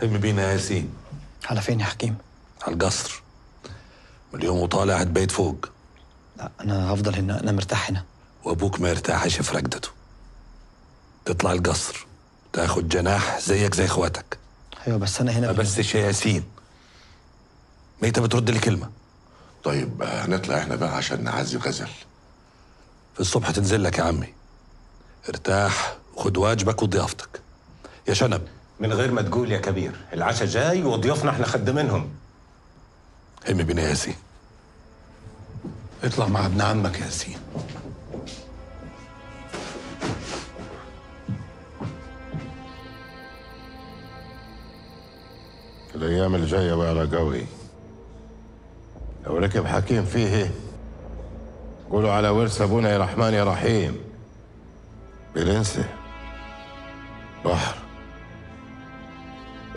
هم بينا يا ياسين. على فين يا حكيم؟ على القصر. من اليوم وطالع بيت فوق. لا أنا هفضل هنا، أنا مرتاح هنا. وأبوك ما يرتاحش في رقدته. تطلع القصر تاخد جناح زيك زي إخواتك. أيوة بس أنا هنا ما بس يا ياسين، ما أنت بترد لي كلمة. طيب هنطلع احنا بقى عشان نعزي غزل. في الصبح تنزل لك يا عمي. ارتاح وخد واجبك وضيافتك. يا شنب. من غير ما تقول يا كبير، العشاء جاي وضيوفنا احنا خدمينهم. هم بينا يا ياسين. اطلع مع ابن عمك يا ياسين. الايام الجايه بقى قوي. لو ركب حكيم فيه قولوا على ورث ابونا يا رحمن يا رحيم. برنسه بحر،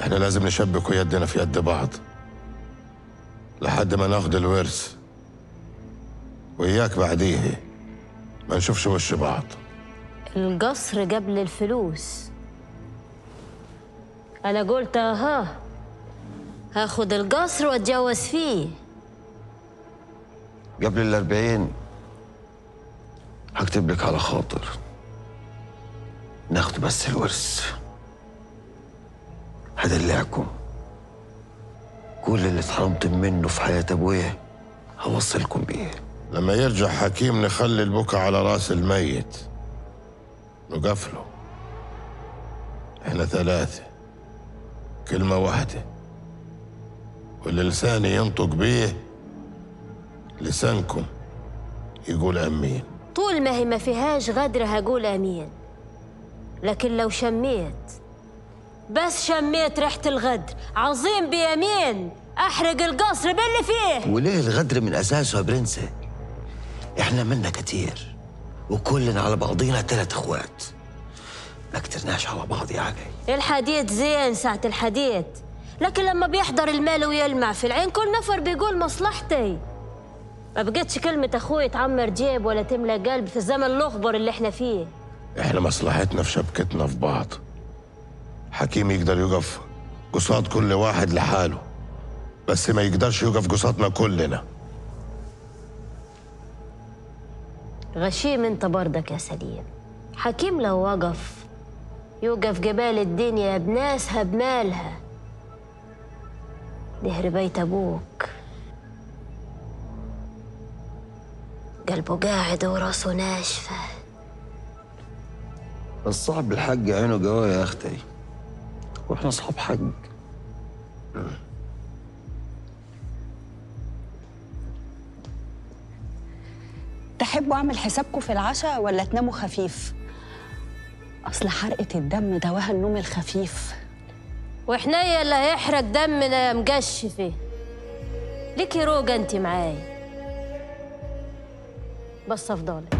احنا لازم نشبك يدنا في يد بعض لحد ما ناخد الورث، وإياك بعديه ما نشوفش وش بعض. القصر قبل الفلوس. أنا قلت هاخد القصر واتجوز فيه. قبل ال40 هكتب لك على خاطر ناخد بس الورث، هدلعكم. كل اللي اتحرمتم منه في حياة أبويا هوصلكم بيه. لما يرجع حكيم نخلي البكا على راس الميت، نقفله. احنا 3، كلمة واحدة، واللي لساني ينطق بيه لسانكم يقول أمين. طول ما هي ما فيهاش غدر هقول أمين، لكن لو شميت بس شميت ريحة الغدر عظيم بيمين أحرق القصر باللي فيه. وليه الغدر من أساسه يا برنسة؟ إحنا منا كتير وكلنا على بعضينا 3 إخوات، ما كترناش على بعض يا عقي. الحديد زين ساعة الحديد، لكن لما بيحضر المال ويلمع في العين كل نفر بيقول مصلحتي. ما بقتش كلمة أخوي تعمر جيب ولا تملى قلب في الزمن الأخبر اللي إحنا فيه. احنا مصلحتنا في شبكتنا في بعض. حكيم يقدر يقف قصاد كل واحد لحاله، بس ما يقدرش يقف قصادنا كلنا. غشيم انت بردك يا سليم. حكيم لو وقف يوقف جبال الدنيا بناسها بمالها. دهر بيت ابوك قلبه قاعد وراسه ناشفه. الصاحب الحق عينه قوية يا أختي، وإحنا أصحاب حق. تحبوا أعمل حسابكم في العشاء ولا تناموا خفيف؟ أصل حرقة الدم دواها النوم الخفيف. وحنيا اللي هيحرق دمنا مقشفه. ليكي روجة انت معاي، بس افضلك.